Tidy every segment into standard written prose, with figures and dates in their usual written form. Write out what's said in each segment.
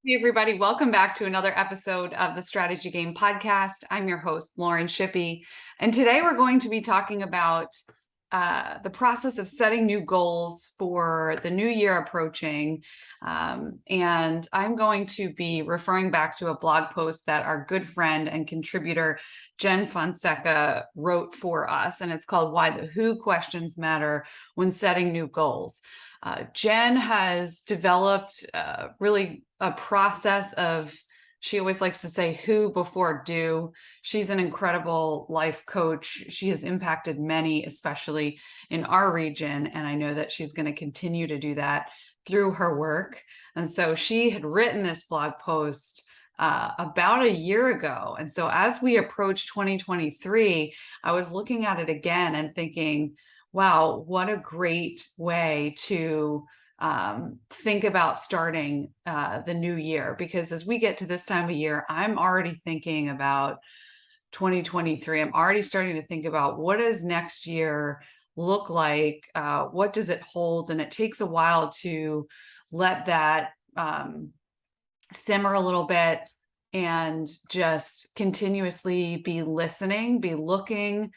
Hey, everybody. Welcome back to another episode of the Strategy Game podcast. I'm your host, Lauren Shippey. And today we're going to be talking about the process of setting new goals for the new year approaching. And I'm going to be referring back to a blog post that our good friend and contributor, Jen Fonseca, wrote for us. And it's called Why the Who Questions Matter When Setting New Goals. Jen has developed really a process of, she always likes to say who before do. She's an incredible life coach. She has impacted many, especially in our region. And I know that she's going to continue to do that through her work. And so she had written this blog post about a year ago. And so as we approach 2023, I was looking at it again and thinking, wow, what a great way to think about starting the new year. Because as we get to this time of year, I'm already thinking about 2023. I'm already starting to think about what does next year look like? What does it hold? And it takes a while to let that simmer a little bit and just continuously be listening, be looking,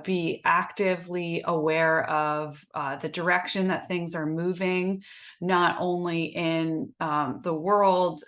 be actively aware of the direction that things are moving, not only in the world,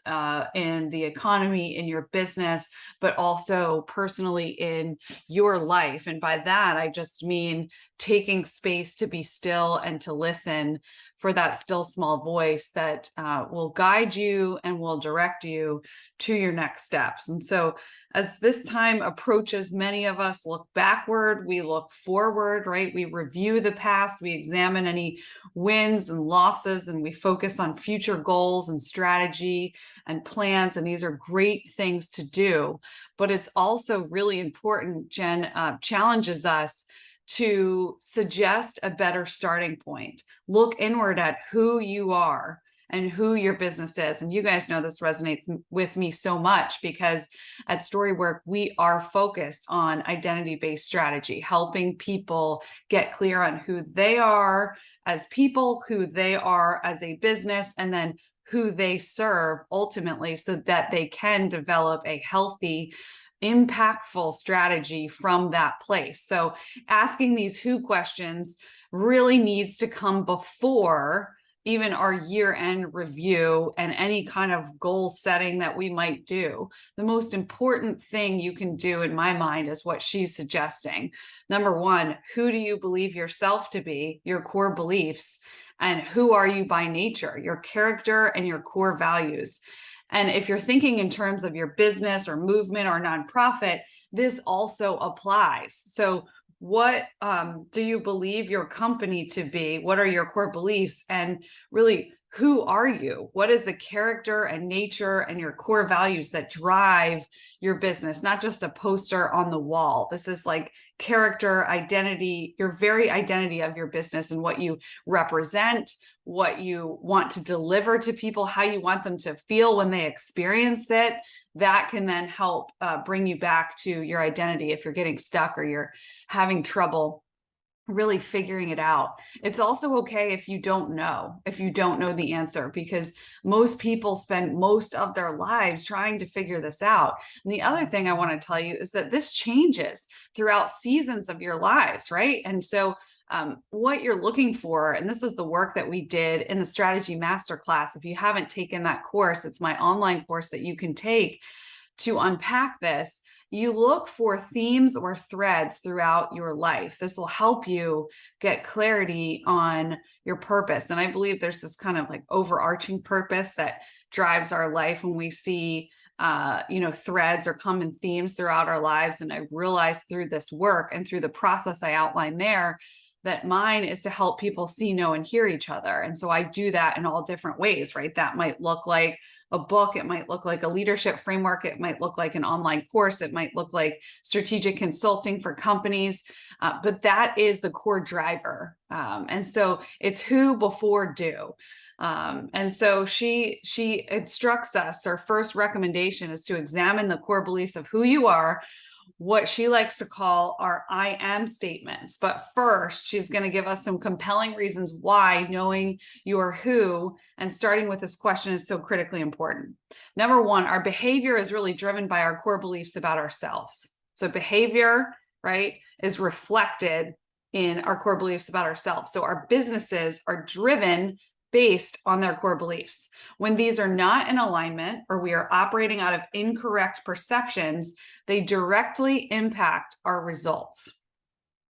in the economy, in your business, but also personally in your life. And by that, I just mean taking space to be still and to listen for that still small voice that will guide you and will direct you to your next steps. And so as this time approaches, many of us look backward, we look forward, right? We review the past, we examine any wins and losses, and we focus on future goals and strategy and plans. And these are great things to do. But it's also really important, Jen challenges us to suggest a better starting point. Look inward at who you are and who your business is. And you guys know this resonates with me so much because at StoryWork, we are focused on identity-based strategy, helping people get clear on who they are as people, who they are as a business, and then who they serve ultimately so that they can develop a healthy, impactful strategy from that place. So asking these who questions really needs to come before even our year-end review and any kind of goal setting that we might do. The most important thing you can do in my mind is what she's suggesting. Number one, who do you believe yourself to be, your core beliefs, and who are you by nature, your character and your core values. And if you're thinking in terms of your business or movement or nonprofit, this also applies. So what do you believe your company to be? What are your core beliefs? And really, who are you? What is the character and nature and your core values that drive your business? Not just a poster on the wall. This is like character, identity, your very identity of your business and what you represent, what you want to deliver to people, how you want them to feel when they experience it. That can then help bring you back to your identity if you're getting stuck or you're having trouble really figuring it out. It's also okay if you don't know the answer, because most people spend most of their lives trying to figure this out. And the other thing I want to tell you is that this changes throughout seasons of your lives, right? And so what you're looking for, and this is the work that we did in the Strategy Masterclass. If you haven't taken that course, it's my online course that you can take to unpack this. You look for themes or threads throughout your life. This will help you get clarity on your purpose. And I believe there's this kind of like overarching purpose that drives our life when we see threads or common themes throughout our lives. And I realized through this work and through the process I outlined there that mine is to help people see, know, and hear each other. And so I do that in all different ways, right? That might look like a book. It might look like a leadership framework. It might look like an online course. It might look like strategic consulting for companies. But that is the core driver. And so it's who before do. And so she instructs us, her first recommendation is to examine the core beliefs of who you are, what she likes to call our I am statements. But first, she's going to give us some compelling reasons why knowing your who and starting with this question is so critically important. Number one, our behavior is really driven by our core beliefs about ourselves. So behavior, right, is reflected in our core beliefs about ourselves. So our businesses are driven based on their core beliefs. When these are not in alignment or we are operating out of incorrect perceptions, they directly impact our results.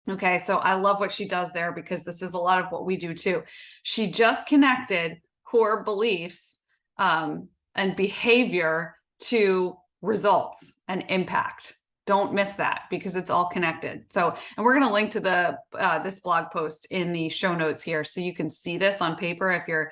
Okay, so I love what she does there because this is a lot of what we do too. She just connected core beliefs and behavior to results and impact. Don't miss that because it's all connected. So, and we're going to link to the this blog post in the show notes here so you can see this on paper if you're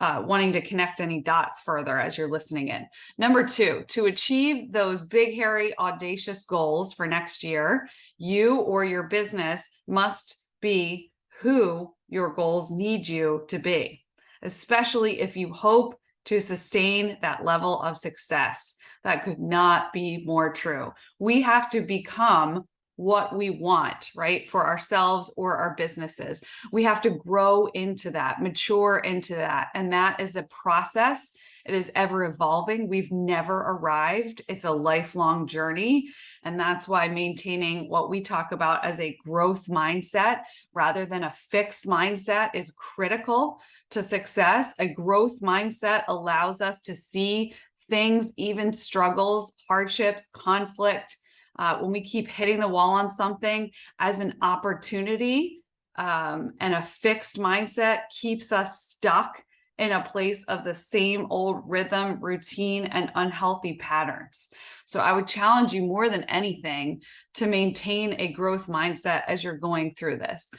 wanting to connect any dots further as you're listening in. Number two, to achieve those big, hairy, audacious goals for next year, you or your business must be who your goals need you to be, especially if you hope to sustain that level of success. That could not be more true. We have to become what we want, right, for ourselves or our businesses. We have to grow into that, mature into that. And that is a process. It is ever evolving. We've never arrived. It's a lifelong journey. And that's why maintaining what we talk about as a growth mindset rather than a fixed mindset is critical to success. A growth mindset allows us to see things, even struggles, hardships, conflict, when we keep hitting the wall on something as an opportunity, and a fixed mindset keeps us stuck in a place of the same old rhythm, routine, and unhealthy patterns. So I would challenge you more than anything to maintain a growth mindset as you're going through this.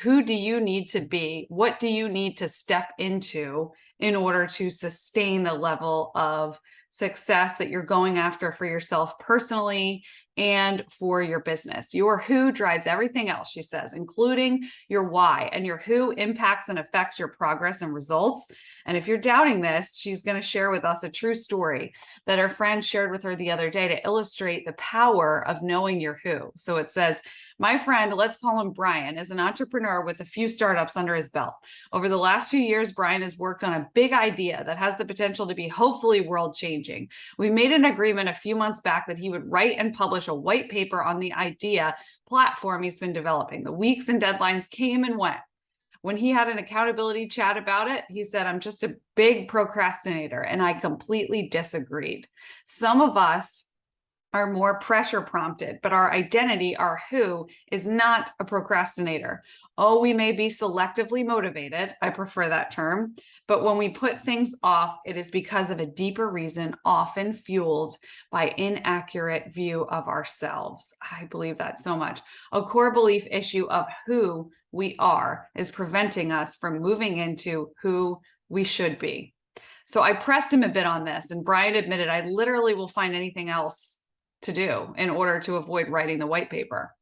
Who do you need to be? What do you need to step into in order to sustain the level of success that you're going after for yourself personally and for your business? Your who drives everything else, she says, including your why, and your who impacts and affects your progress and results. And if you're doubting this, she's going to share with us a true story that her friend shared with her the other day to illustrate the power of knowing your who. So it says, my friend, let's call him Brian, is an entrepreneur with a few startups under his belt. Over the last few years, Brian has worked on a big idea that has the potential to be hopefully world-changing. We made an agreement a few months back that he would write and publish a white paper on the idea platform he's been developing. The weeks and deadlines came and went. When he had an accountability chat about it, he said, I'm just a big procrastinator, and I completely disagreed. Some of us are more pressure prompted, but our identity, our who, is not a procrastinator. Oh, we may be selectively motivated. I prefer that term. But when we put things off, it is because of a deeper reason, often fueled by inaccurate view of ourselves. I believe that so much. A core belief issue of who we are is preventing us from moving into who we should be. So I pressed him a bit on this, and Brian admitted, I literally will find anything else to do in order to avoid writing the white paper.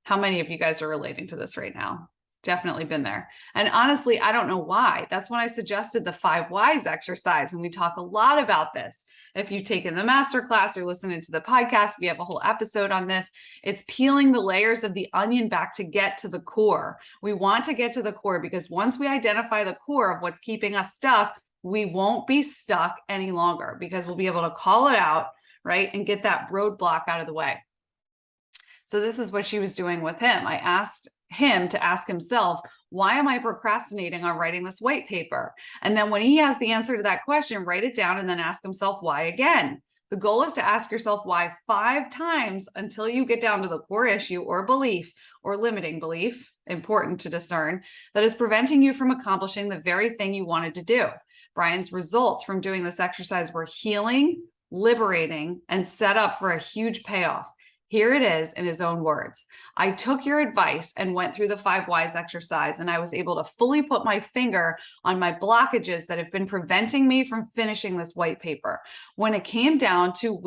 How many of you guys are relating to this right now? Definitely been there. And honestly, I don't know why. That's when I suggested the 5 whys exercise. And we talk a lot about this. If you've taken the masterclass or listening to the podcast, we have a whole episode on this. It's peeling the layers of the onion back to get to the core. We want to get to the core because once we identify the core of what's keeping us stuck, we won't be stuck any longer because we'll be able to call it out, right? And get that roadblock out of the way. So this is what she was doing with him. I asked him to ask himself, why am I procrastinating on writing this white paper? And then when he has the answer to that question, write it down and then ask himself why again. The goal is to ask yourself why 5 times until you get down to the core issue or belief or limiting belief, important to discern, that is preventing you from accomplishing the very thing you wanted to do. Brian's results from doing this exercise were healing, liberating, and set up for a huge payoff. Here it is in his own words. I took your advice and went through the 5 whys exercise, and I was able to fully put my finger on my blockages that have been preventing me from finishing this white paper. When it came down to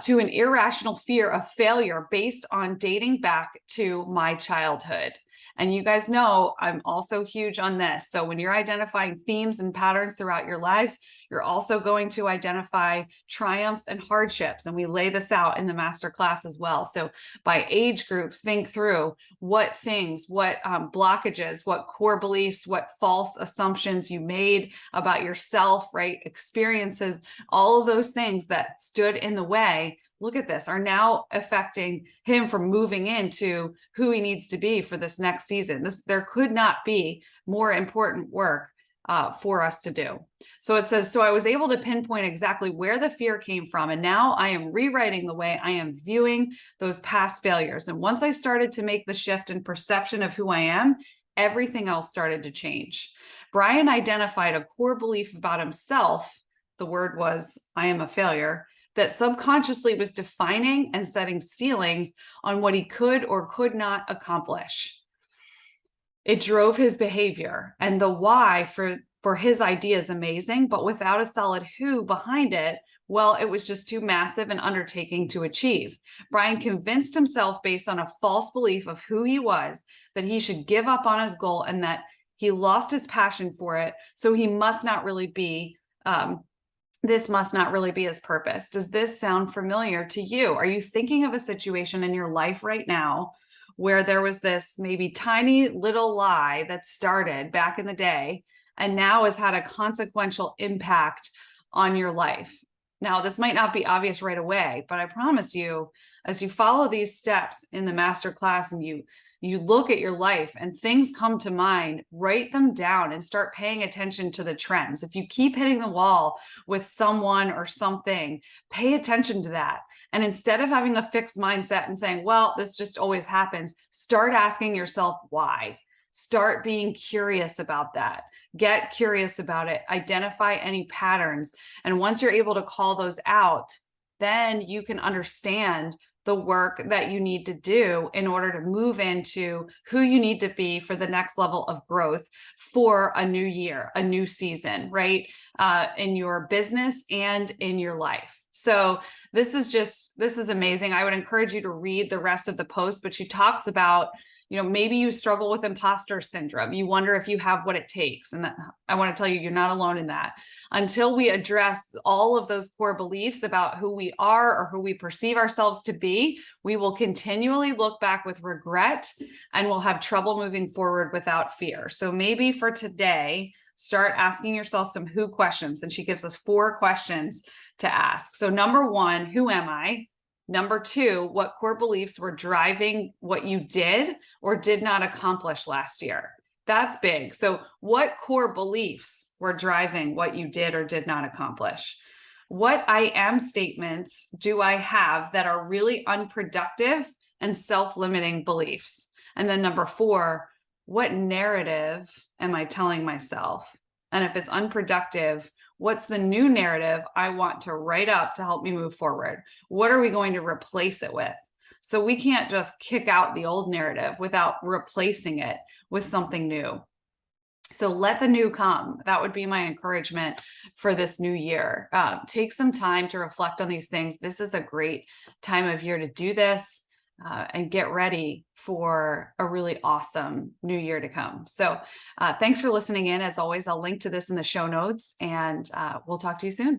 to an irrational fear of failure based on dating back to my childhood. And you guys know I'm also huge on this. So when you're identifying themes and patterns throughout your lives, You're also going to identify triumphs and hardships. And we lay this out in the masterclass as well. So by age group, think through what things, what blockages, what core beliefs, what false assumptions you made about yourself, right? Experiences, all of those things that stood in the way, look at this, are now affecting him from moving into who he needs to be for this next season. There could not be more important work for us to do. So it says, so I was able to pinpoint exactly where the fear came from. And now I am rewriting the way I am viewing those past failures. And once I started to make the shift in perception of who I am, everything else started to change. Brian identified a core belief about himself. The word was, I am a failure, that subconsciously was defining and setting ceilings on what he could or could not accomplish. It drove his behavior, and the why for his idea is amazing, but without a solid who behind it, well, it was just too massive an undertaking to achieve. Brian convinced himself based on a false belief of who he was, that he should give up on his goal and that he lost his passion for it. So he must not really be, this must not really be his purpose. Does this sound familiar to you? Are you thinking of a situation in your life right now where there was this maybe tiny little lie that started back in the day and now has had a consequential impact on your life? Now, this might not be obvious right away, but I promise you, as you follow these steps in the masterclass and you look at your life and things come to mind, write them down and start paying attention to the trends. If you keep hitting the wall with someone or something, pay attention to that. And instead of having a fixed mindset and saying, well, this just always happens, start asking yourself why. Start being curious about that. Get curious about it. Identify any patterns. And once you're able to call those out, then you can understand the work that you need to do in order to move into who you need to be for the next level of growth for a new year, a new season, right? In your business and in your life. So this is amazing. I would encourage you to read the rest of the post, but she talks about, maybe you struggle with imposter syndrome. You wonder if you have what it takes. And I want to tell you, you're not alone in that. Until we address all of those core beliefs about who we are or who we perceive ourselves to be, we will continually look back with regret and we'll have trouble moving forward without fear. So maybe for today, start asking yourself some who questions. And she gives us 4 questions to ask. So number 1, who am I? Number 2, what core beliefs were driving what you did or did not accomplish last year? That's big. So what core beliefs were driving what you did or did not accomplish? What I am statements do I have that are really unproductive and self-limiting beliefs? And then number 4, what narrative am I telling myself? And if it's unproductive, what's the new narrative I want to write up to help me move forward? What are we going to replace it with? So we can't just kick out the old narrative without replacing it with something new. So let the new come. That would be my encouragement for this new year. Take some time to reflect on these things. This is a great time of year to do this and get ready for a really awesome new year to come. So thanks for listening in. As always, I'll link to this in the show notes and we'll talk to you soon.